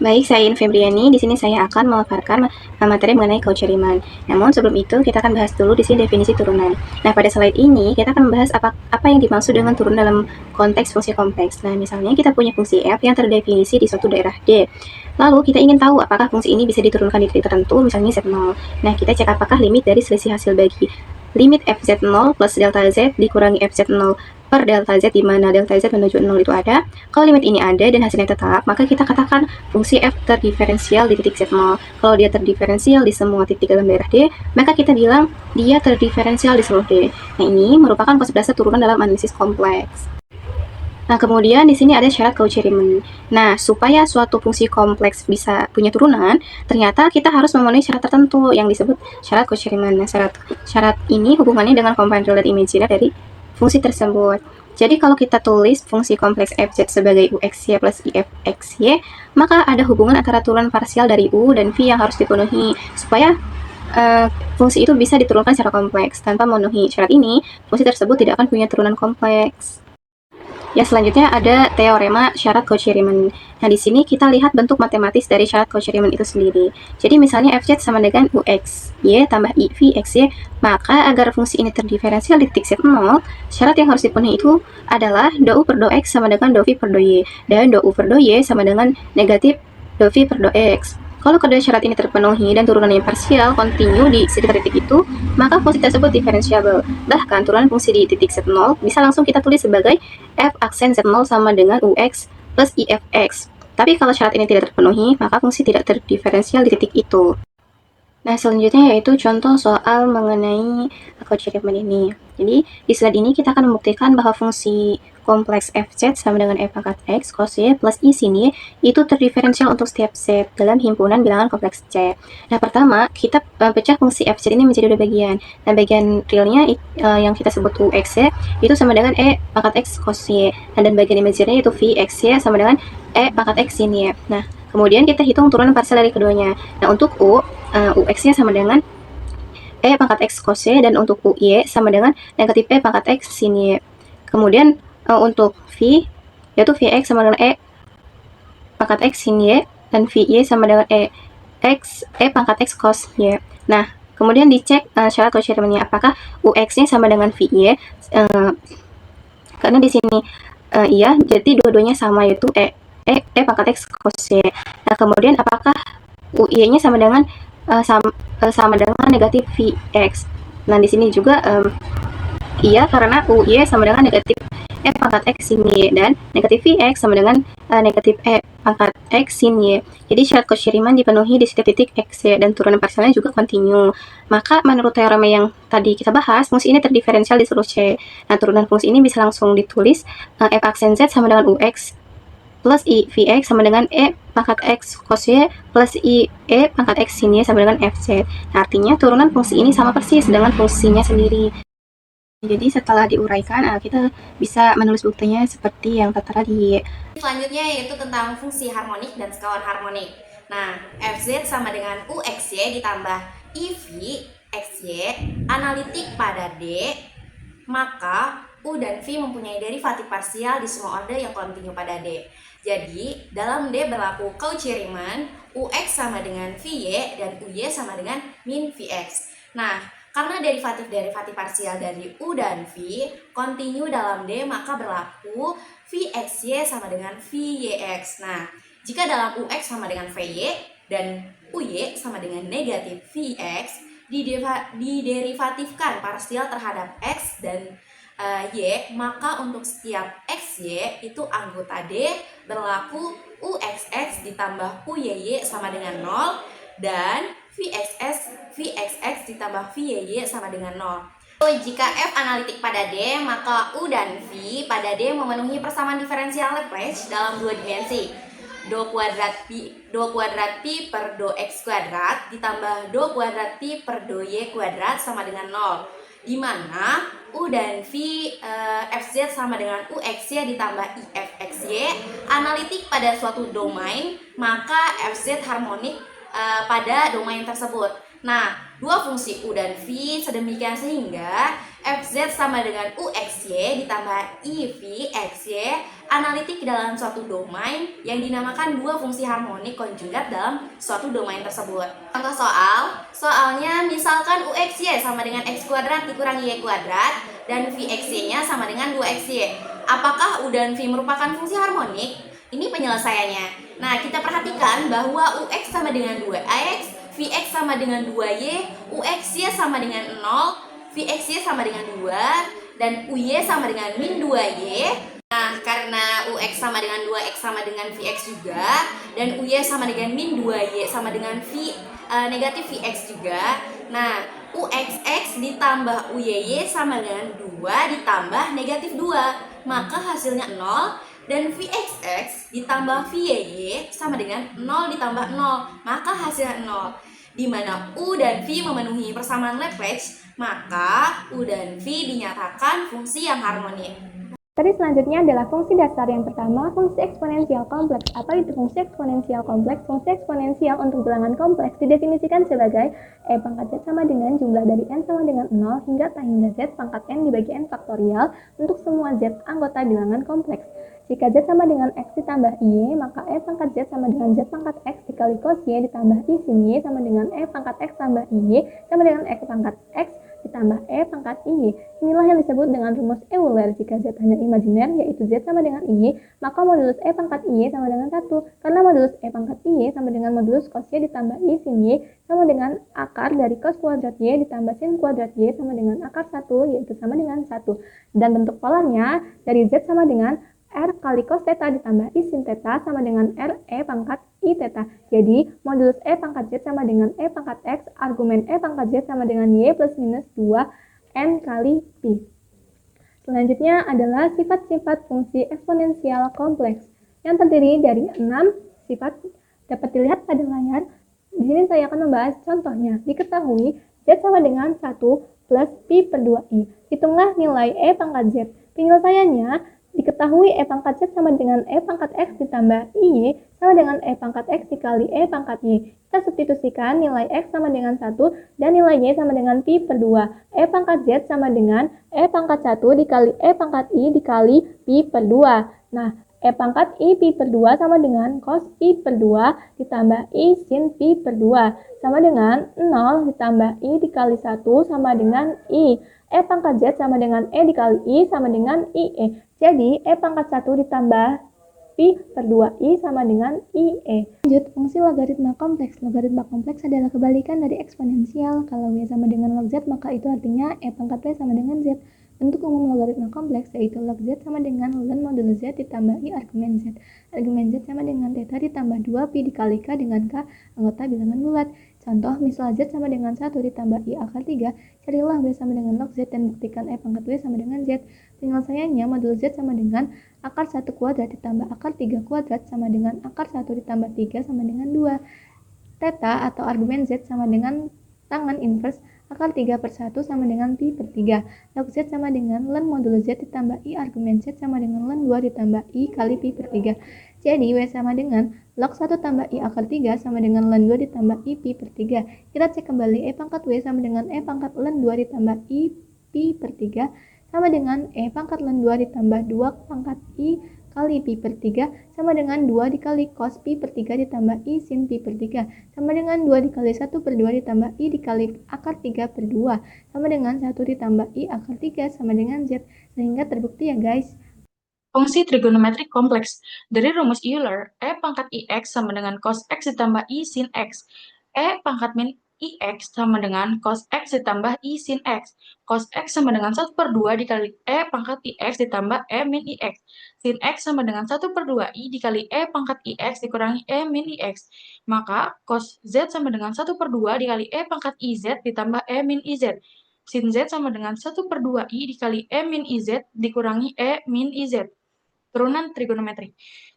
Baik, saya In Febriani. Di sini saya akan memaparkan materi mengenai Cauchy-Riemann. Namun sebelum itu kita akan bahas dulu di sini definisi turunan. Nah, pada slide ini kita akan membahas apa yang dimaksud dengan turun dalam konteks fungsi kompleks. Nah, misalnya kita punya fungsi f yang terdefinisi di suatu daerah D. Lalu kita ingin tahu apakah fungsi ini bisa diturunkan di titik tertentu, misalnya Z0. Nah, kita cek apakah limit dari selisih hasil bagi limit fz0 plus delta z dikurangi fz0 per delta z, di mana delta z menuju 0 itu ada. Kalau limit ini ada dan hasilnya tetap, maka kita katakan fungsi f terdiferensial di titik z0. Kalau dia terdiferensial di semua titik dalam daerah D, maka kita bilang dia terdiferensial di seluruh D. Nah, ini merupakan konsep dasar turunan dalam analisis kompleks. Nah, kemudian di sini ada syarat Cauchy-Riemann. Nah, supaya suatu fungsi kompleks bisa punya turunan, ternyata kita harus memenuhi syarat tertentu yang disebut syarat Cauchy-Riemann. Nah, syarat ini hubungannya dengan komponen real dan imajiner dari fungsi tersebut. Jadi kalau kita tulis fungsi kompleks fz sebagai uxy plus ifxy, maka ada hubungan antara turunan parsial dari u dan v yang harus dipenuhi supaya fungsi itu bisa diturunkan secara kompleks. Tanpa memenuhi syarat ini, fungsi tersebut tidak akan punya turunan kompleks. Ya, selanjutnya ada teorema syarat Cauchy-Riemann. Nah, di sini kita lihat bentuk matematis dari syarat Cauchy-Riemann itu sendiri. Jadi, misalnya fz sama dengan ux, y tambah i v x y, maka agar fungsi ini terdiferensial di titik z0, syarat yang harus dipenuhi itu adalah do u per do x sama dengan do v per do y, dan do u per do y sama dengan negatif do v per do x. Kalau kedua syarat ini terpenuhi dan turunannya parsial, kontinu di sekitar titik itu, maka fungsi tersebut diferensiabel. Bahkan turunan fungsi di titik z0 bisa langsung kita tulis sebagai f aksen z0 sama dengan ux plus ifx. Tapi kalau syarat ini tidak terpenuhi, maka fungsi tidak terdiferensial di titik itu. Nah, selanjutnya yaitu contoh soal mengenai Cauchy-Riemann ini. Jadi, di slide ini kita akan membuktikan bahwa fungsi kompleks fz sama dengan f pangkat x cos y plus i sin y itu terdiferensial untuk setiap z dalam himpunan bilangan kompleks C. Nah, pertama, kita pecah fungsi fz ini menjadi dua bagian. Nah, bagian realnya yang kita sebut uxy itu sama dengan e pangkat x cos y. Nah, dan bagian imajinernya yaitu vxy sama dengan e pangkat x sin y. Nah, kemudian kita hitung turunan parsial dari keduanya. Nah, untuk ux-nya sama dengan e pangkat x cos y, dan untuk uy sama dengan negatif e pangkat x sin y. Kemudian untuk v yaitu vx sama dengan e pangkat x sin y, dan vy sama dengan e pangkat x cos y. Nah, kemudian dicek syarat Cauchy-Riemann-nya apakah ux-nya sama dengan vy, karena di sini iya, jadi dua-duanya sama, yaitu e pangkat x cos y. Nah, kemudian apakah uy-nya sama dengan sama dengan negatif vx. Nah, di sini juga iya, karena uy sama dengan negatif e pangkat x sin y, dan negatif vx sama dengan negatif e pangkat x sin y. Jadi syarat Cauchy-Riemann dipenuhi di setiap titik x, y, dan turunan parsialnya juga kontinu. Maka menurut teorema yang tadi kita bahas, fungsi ini terdiferensial di seluruh C. Nah, turunan fungsi ini bisa langsung ditulis f aksen z sama dengan ux plus i vx sama dengan e pangkat x cos y plus i e pangkat x sin y sama dengan fz. Nah, artinya turunan fungsi ini sama persis dengan fungsinya sendiri. Jadi setelah diuraikan, kita bisa menulis buktinya seperti yang tertera di. Selanjutnya yaitu tentang fungsi harmonik dan sekawan harmonik. Nah, fz sama dengan uxy ditambah iv xy analitik pada D, maka u dan v mempunyai derivatif parsial di semua order yang kontinu pada D. Jadi, dalam D berlaku Cauchy-Riemann, ux sama dengan vy dan uy sama dengan min vx. Nah, karena derivatif parsial dari u dan v kontinu dalam D, maka berlaku vxy sama dengan vyx. Nah, jika dalam ux sama dengan vy dan uy sama dengan negatif vx, diderivatifkan parsial terhadap x dan y, maka untuk setiap xy itu anggota D berlaku uxx ditambah uyy sama dengan 0, dan vxx ditambah vyy sama dengan 0. Jika f analitik pada D, maka u dan v pada D memenuhi persamaan diferensial Laplace dalam dua dimensi. Do kuadrat pi per do x kuadrat ditambah do kuadrat pi per do y kuadrat sama dengan 0, di mana u dan v fz sama dengan uxy ditambah ifxy analitik pada suatu domain, maka fz harmonik pada domain tersebut. Nah, dua fungsi u dan v sedemikian sehingga fz sama dengan uxy ditambah ivxy analitik dalam suatu domain yang dinamakan dua fungsi harmonik konjugat dalam suatu domain tersebut. Contoh soalnya misalkan UXY sama dengan X kuadrat dikurangi Y kuadrat dan VXY-nya sama dengan 2XY. Apakah U dan V merupakan fungsi harmonik? Ini penyelesaiannya. Nah, kita perhatikan bahwa UX sama dengan 2X, VX sama dengan 2Y, UXY sama dengan 0, VXY sama dengan 2, dan UY sama dengan min 2Y. Nah, karena UX sama dengan 2X sama dengan VX juga, dan UY sama dengan min 2Y sama dengan negatif VX juga. Nah, UXX ditambah UYY sama dengan 2 ditambah negatif 2. Maka hasilnya 0. Dan VXX ditambah VYY sama dengan 0 ditambah 0. Maka hasilnya 0. Di mana U dan V memenuhi persamaan Lagrange, maka U dan V dinyatakan fungsi yang harmonik. Tadi selanjutnya adalah fungsi dasar yang pertama, fungsi eksponensial kompleks. Apa itu fungsi eksponensial kompleks? Fungsi eksponensial untuk bilangan kompleks didefinisikan sebagai E pangkat Z sama dengan jumlah dari N sama dengan 0 hingga tak hingga Z pangkat N dibagi N faktorial untuk semua Z anggota bilangan kompleks. Jika Z sama dengan X ditambah Y, maka E pangkat Z sama dengan Z pangkat X dikali cos Y ditambah I sin Y sama dengan E pangkat X tambah Y sama dengan X pangkat X ditambah E pangkat I. Inilah yang disebut dengan rumus Euler. Jika Z hanya imajiner, yaitu Z sama dengan I, maka modulus E pangkat I sama dengan 1. Karena modulus E pangkat I sama dengan modulus cos Y ditambah I sin Y sama dengan akar dari cos kuadrat Y ditambah sin kuadrat Y sama dengan akar 1, yaitu sama dengan 1. Dan bentuk polarnya dari Z sama dengan R kali cos theta ditambah I sin theta sama dengan R E pangkat I theta. Jadi, modulus E pangkat Z sama dengan E pangkat X, argumen E pangkat Z sama dengan Y plus minus 2 N kali Pi. Selanjutnya adalah sifat-sifat fungsi eksponensial kompleks yang terdiri dari 6 sifat dapat dilihat pada layar. Di sini saya akan membahas contohnya. Diketahui Z sama dengan 1 plus Pi per 2I. Hitunglah nilai E pangkat Z. Penyelesaiannya, diketahui E pangkat Z sama dengan E pangkat X ditambah I sama dengan E pangkat X dikali E pangkat Y. Kita substitusikan nilai X sama dengan 1 dan nilai Y sama dengan Pi per 2. E pangkat Z sama dengan E pangkat 1 dikali E pangkat I dikali Pi per 2. Nah, E pangkat I Pi per 2 sama dengan cos Pi per 2 ditambah I sin Pi per 2 sama dengan 0 ditambah I dikali 1 sama dengan I. E pangkat Z sama dengan E dikali I sama dengan IE. Jadi, E pangkat 1 ditambah Pi per 2I sama dengan IE. Lanjut, fungsi logaritma kompleks. Logaritma kompleks adalah kebalikan dari eksponensial. Kalau Y sama dengan log Z, maka itu artinya E pangkat Y sama dengan Z. Bentuk umum logaritma kompleks yaitu log Z sama dengan ln modulus Z ditambah I argumen Z. Argumen Z sama dengan theta ditambah 2 Pi dikali K dengan K anggota bilangan bulat. Contoh, misal Z sama dengan 1 ditambah I akar 3, carilah Y sama dengan log Z dan buktikan E pangkat Y sama dengan Z. Penyelesaiannya, modulus Z sama dengan akar 1 kuadrat ditambah akar 3 kuadrat sama dengan akar 1 ditambah 3 sama dengan 2. Theta atau argumen Z sama dengan tangan inverse akar 3 per 1 sama dengan Pi per 3. Log Z sama dengan ln modulus Z ditambah I argumen Z sama dengan ln 2 ditambah I kali Pi per 3. Jadi, Y sama dengan log 1 tambah I akar 3 sama dengan ln 2 ditambah I Pi per 3. Kita cek kembali E pangkat Y sama dengan E pangkat ln 2 ditambah I Pi per 3 sama dengan E pangkat ln 2 ditambah 2 pangkat I kali Pi per 3 sama dengan 2 dikali cos Pi per 3 ditambah I sin Pi per 3 sama dengan 2 dikali 1 per 2 ditambah I dikali akar 3 per 2 sama dengan 1 ditambah I akar 3 sama dengan Z. Sehingga terbukti ya guys. Fungsi trigonometrik kompleks. Dari rumus Euler, E pangkat IX sama dengan cos X ditambah I sin X. E pangkat min IX sama dengan cos X ditambah I sin X. Cos X sama dengan 1 per 2 dikali E pangkat IX ditambah E min IX. Sin X sama dengan 1 per 2 I dikali E pangkat IX dikurangi E min IX. Maka cos Z sama dengan 1 per 2 dikali E pangkat IZ ditambah E min IZ. Sin Z sama dengan 1 per 2 I dikali E min IZ dikurangi E min IZ. Turunan trigonometri.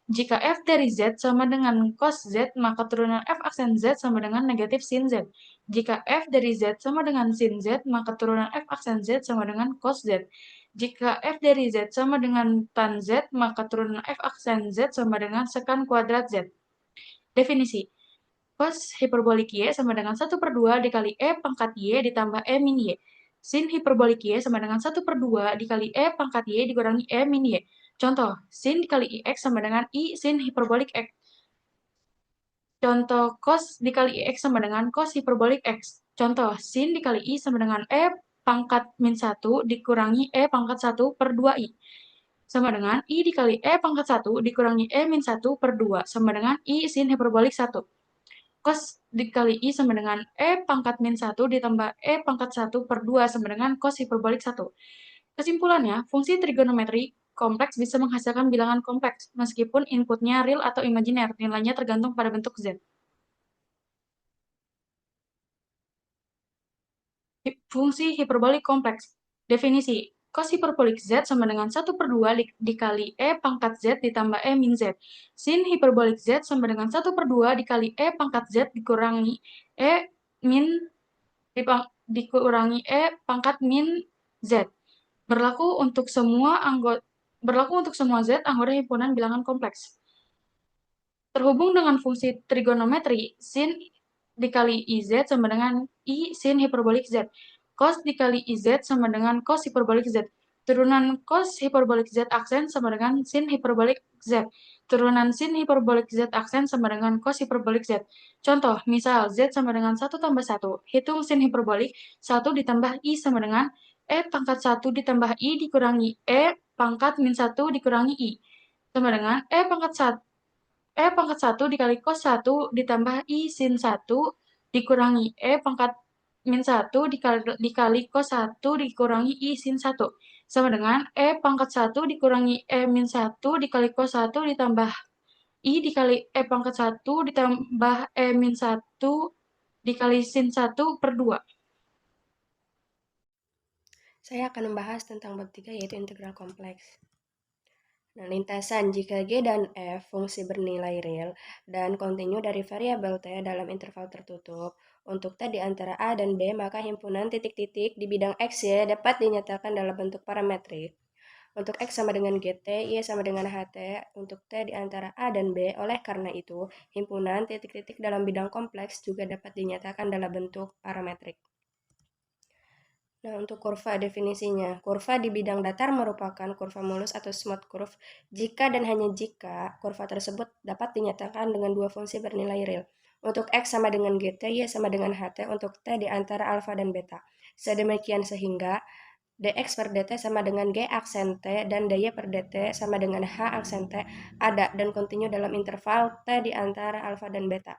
Jika f dari Z sama dengan cos Z, maka turunan f aksen Z sama dengan negatif sin Z. Jika f dari Z sama dengan sin Z, maka turunan f aksen Z sama dengan cos Z. Jika f dari Z sama dengan tan Z, maka turunan f aksen Z sama dengan sekan kuadrat Z. Definisi. Cos hiperbolik Y sama dengan 1 per 2 dikali E pangkat Y ditambah E min Y. Sin hiperbolik Y sama dengan 1 per 2 dikali E pangkat Y dikurangi E min Y. Contoh, sin dikali IX sama dengan I sin hiperbolik X. Contoh, cos dikali IX sama dengan cos hiperbolik X. Contoh, sin dikali I sama dengan E pangkat min 1 dikurangi E pangkat 1 per 2I. Sama dengan I dikali E pangkat 1 dikurangi E min 1 per 2. Sama dengan I sin hiperbolik 1. Cos dikali I sama dengan E pangkat min 1 ditambah E pangkat 1 per 2 sama dengan cos hiperbolik 1. Kesimpulannya, fungsi trigonometri kompleks bisa menghasilkan bilangan kompleks, meskipun inputnya real atau imajiner, nilainya tergantung pada bentuk Z. Fungsi hiperbolik kompleks. Definisi. Cos hiperbolik Z sama dengan 1 per 2 dikali E pangkat Z ditambah E min Z. Sin hiperbolik Z sama dengan 1 per 2 dikali E pangkat Z dikurangi E min dikurangi E pangkat min Z. Berlaku untuk semua Z anggota himpunan bilangan kompleks. Terhubung dengan fungsi trigonometri, sin dikali IZ sama dengan I sin hiperbolik Z. Cos dikali IZ sama dengan cos hiperbolik Z. Turunan cos hiperbolik Z aksen sama dengan sin hiperbolik Z. Turunan sin hiperbolik Z aksen sama dengan cos hiperbolik Z. Contoh, misal Z sama dengan 1 tambah 1. Hitung sin hiperbolik, 1 ditambah I sama dengan E pangkat 1 ditambah I dikurangi E pangkat min 1 dikurangi I. Sama dengan E pangkat 1 dikali cos 1 ditambah I sin 1 dikurangi E pangkat min 1 dikali cos 1 dikurangi I sin 1. Sama dengan E pangkat 1 dikurangi E min 1 dikali cos 1 ditambah I dikali E pangkat 1 ditambah E min 1 dikali sin 1 per 2. Saya akan membahas tentang bab 3 yaitu integral kompleks. Nah, lintasan jika G dan F fungsi bernilai real dan kontinu dari variabel T dalam interval tertutup. Untuk T di antara A dan B, maka himpunan titik-titik di bidang X, Y dapat dinyatakan dalam bentuk parametrik. Untuk X sama dengan GT, Y sama dengan HT, untuk T di antara A dan B. Oleh karena itu, himpunan titik-titik dalam bidang kompleks juga dapat dinyatakan dalam bentuk parametrik. Nah, untuk kurva definisinya. Kurva di bidang datar merupakan kurva mulus atau smooth curve jika dan hanya jika kurva tersebut dapat dinyatakan dengan dua fungsi bernilai real. Untuk X sama dengan GT, Y sama dengan HT, untuk T di antara alfa dan beta. Sedemikian sehingga dx per dt sama dengan G aksen T dan dy per dt sama dengan H aksen T ada dan kontinu dalam interval T di antara alfa dan beta.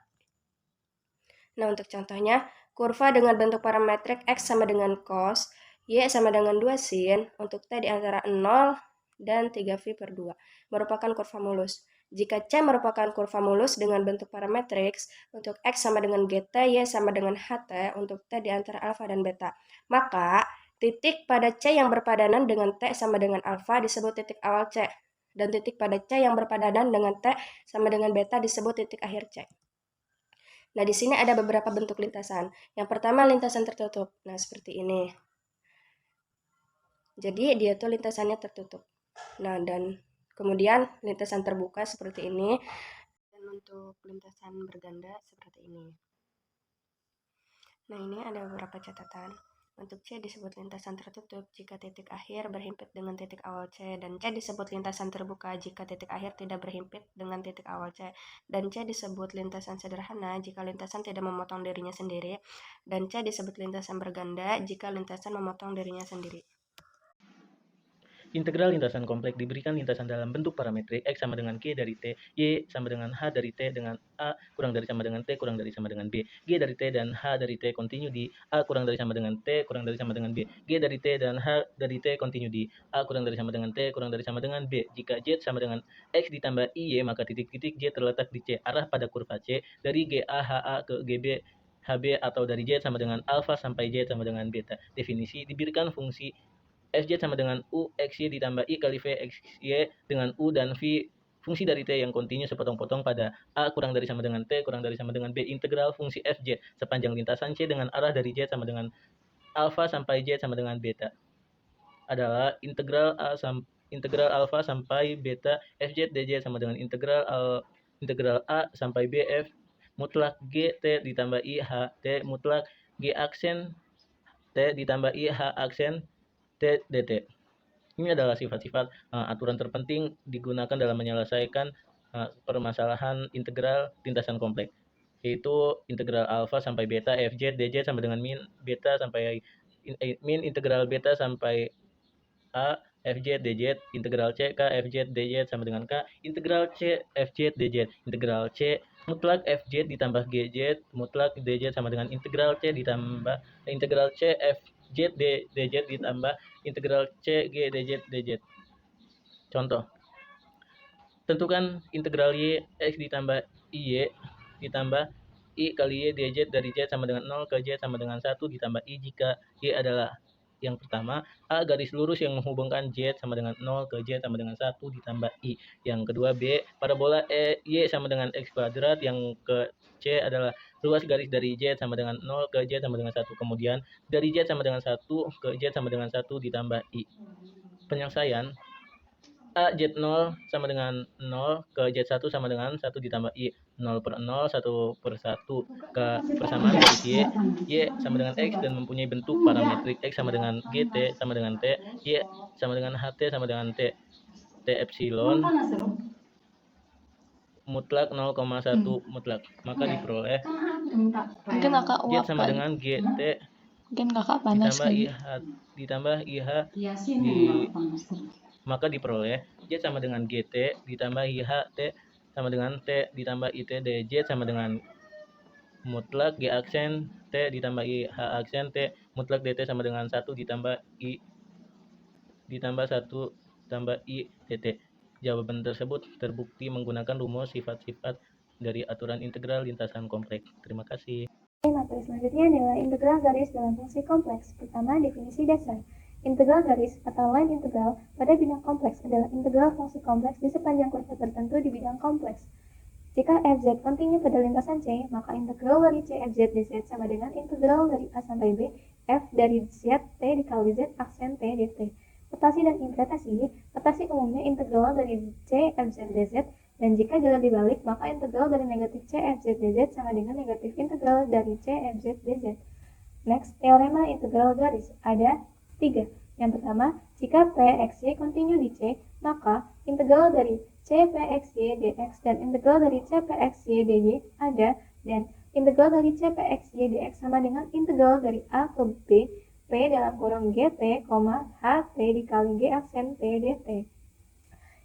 Nah, untuk contohnya, kurva dengan bentuk parametrik X sama dengan cos, Y sama dengan 2 sin, untuk T di antara 0 dan 3V per 2, merupakan kurva mulus. Jika C merupakan kurva mulus dengan bentuk parametriks, untuk X sama dengan GT, Y sama dengan HT, untuk T di antara alfa dan beta, maka titik pada C yang berpadanan dengan T sama dengan alfa disebut titik awal C, dan titik pada C yang berpadanan dengan T sama dengan beta disebut titik akhir C. Nah, di sini ada beberapa bentuk lintasan. Yang pertama, lintasan tertutup. Nah, seperti ini. Jadi, dia tuh lintasannya tertutup. Nah, dan kemudian lintasan terbuka seperti ini. Dan untuk lintasan berganda seperti ini. Nah, ini ada beberapa catatan. Untuk C disebut lintasan tertutup jika titik akhir berhimpit dengan titik awal C, dan C disebut lintasan terbuka jika titik akhir tidak berhimpit dengan titik awal C, dan C disebut lintasan sederhana jika lintasan tidak memotong dirinya sendiri, dan C disebut lintasan berganda jika lintasan memotong dirinya sendiri. Integral lintasan kompleks diberikan lintasan dalam bentuk parametrik X sama dengan K dari T, Y sama dengan H dari T dengan A kurang dari sama dengan T kurang dari sama dengan B, G dari T dan H dari T kontinu di A kurang dari sama dengan T kurang dari sama dengan B, G dari T dan H dari T kontinu di A kurang dari sama dengan T kurang dari sama dengan B. Jika Z sama dengan X ditambah Y, maka titik-titik Z terletak di C arah pada kurva C dari GA HA ke GB HB atau dari Z sama dengan alfa sampai Z sama dengan beta. Definisi diberikan fungsi Fz sama dengan U XY ditambah I kali V XY dengan U dan V fungsi dari T yang kontinu sepotong-potong pada A kurang dari sama dengan T kurang dari sama dengan B. Integral fungsi Fz sepanjang lintasan C dengan arah dari Z sama dengan alfa sampai Z sama dengan beta adalah integral alfa sampai beta Fz dz sama dengan integral A sampai BF mutlak G T ditambah I H T mutlak G aksen T ditambah I H aksen T dt. Ini adalah sifat-sifat aturan terpenting digunakan dalam menyelesaikan permasalahan integral lintasan kompleks, yaitu integral alfa sampai beta fz dz sama dengan min beta sampai min integral beta sampai a fz dz integral c k fz dz sama dengan k integral c fz dz integral c mutlak fz ditambah gz mutlak dz sama dengan integral c ditambah integral c fz dz ditambah integral c g dz dz. Contoh, tentukan integral y x ditambah y ditambah i kali y dz dari z sama dengan 0 ke z sama dengan 1 ditambah i jika y adalah yang pertama a garis lurus yang menghubungkan z sama dengan 0 ke z sama dengan 1 ditambah i. Yang kedua b parabola y sama dengan x kuadrat. Yang ke c adalah ruas garis dari z sama dengan 0 ke z sama dengan 1. Kemudian dari z sama dengan 1 ke z sama dengan 1 ditambah i. Penyelesaian A Z0 sama dengan 0 ke Z1 sama dengan 1 ditambah I 0 per 0 1 per 1 ke persamaan garis Y sama dengan X dan mempunyai bentuk parametrik X sama dengan GT sama dengan T Y sama dengan HT sama dengan T T epsilon mutlak 0,1 mutlak. Maka diperoleh Mungkin kakak Z sama dengan GT mungkin kakak panas ditambah IH maka diperoleh Z sama dengan GT ditambah IH T sama dengan T ditambah IT dz sama dengan mutlak G aksen T ditambah IH aksen T mutlak DT sama dengan 1 ditambah I ditambah 1 tambah I DT. Jawaban tersebut terbukti menggunakan rumus sifat-sifat dari aturan integral lintasan kompleks. Terima kasih. Materi selanjutnya adalah integral garis dalam fungsi kompleks. Pertama, definisi dasar. Integral garis atau line integral pada bidang kompleks adalah integral fungsi kompleks di sepanjang kurva tertentu di bidang kompleks. Jika fz kontinu pada lintasan C, maka integral dari C fz dz sama dengan integral dari A sampai B f dari z t dikali z aksen t dt. Notasi dan interpretasi. Notasi umumnya integral dari C fz dz, dan jika jalan dibalik, maka integral dari negatif C fz dz sama dengan negatif integral dari C fz dz. Next, teorema integral garis. Ada 3. Yang pertama, jika P x y kontinu di C, maka integral dari C P x y dx dan integral dari C P x y dy ada, dan integral dari C P x y dx sama dengan integral dari A ke B P dalam kurung gt, h t dikali g aksen t dt.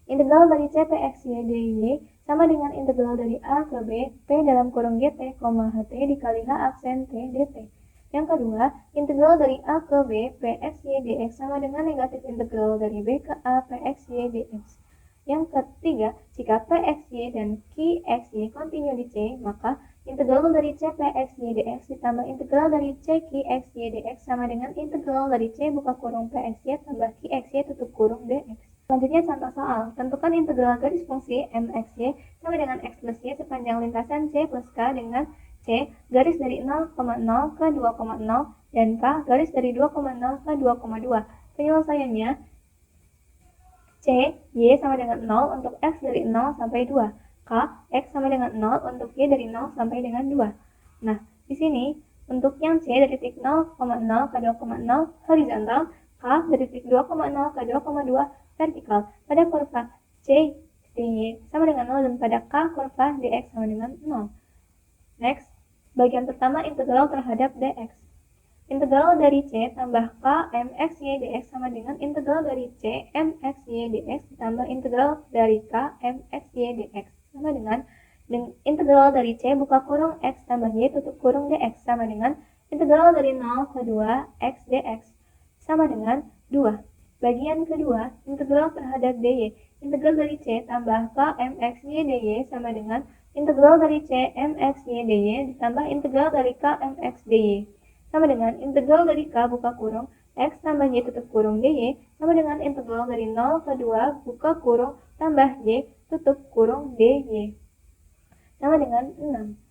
Integral dari C P x y dy sama dengan integral dari A ke B P dalam kurung gt, h t dikali h aksen t dt. Yang kedua, integral dari A ke B Px y dx sama dengan negatif integral dari B ke A Px y dx. Yang ketiga, jika Px y dan Qx y kontinu di C, maka integral dari C Px y dx ditambah integral dari C Qx y dx sama dengan integral dari C buka kurung Px y tambah Qx y tutup kurung dx. Selanjutnya contoh soal, tentukan integral garis fungsi mxy sama dengan x plus y sepanjang lintasan C plus k dengan C garis dari 0,0 ke 2,0 dan K garis dari 2,0 ke 2,2. Penyelesaiannya C, Y sama dengan 0 untuk X dari 0 sampai 2. K, X sama dengan 0 untuk Y dari 0 sampai dengan 2. Nah, di sini untuk yang C dari titik 0,0 ke 2,0 horizontal, K dari titik 2,0 ke 2,2 vertikal. Pada kurva C, dy sama dengan 0 dan pada K kurva dx sama dengan 0. Next, bagian pertama integral terhadap dx. Integral dari C tambah K mx y dx sama dengan integral dari C mx y dx ditambah integral dari K mx y dx sama dengan integral dari C buka kurung x tambah y tutup kurung dx sama dengan integral dari 0 ke 2 x dx sama dengan 2. Bagian kedua, integral terhadap dy. Integral dari C tambah K mx y dy sama dengan integral dari C mx y dy ditambah integral dari K mx dy sama dengan integral dari K buka kurung x tambah y tutup kurung dy sama dengan integral dari 0 ke 2 buka kurung tambah y tutup kurung dy sama dengan 6.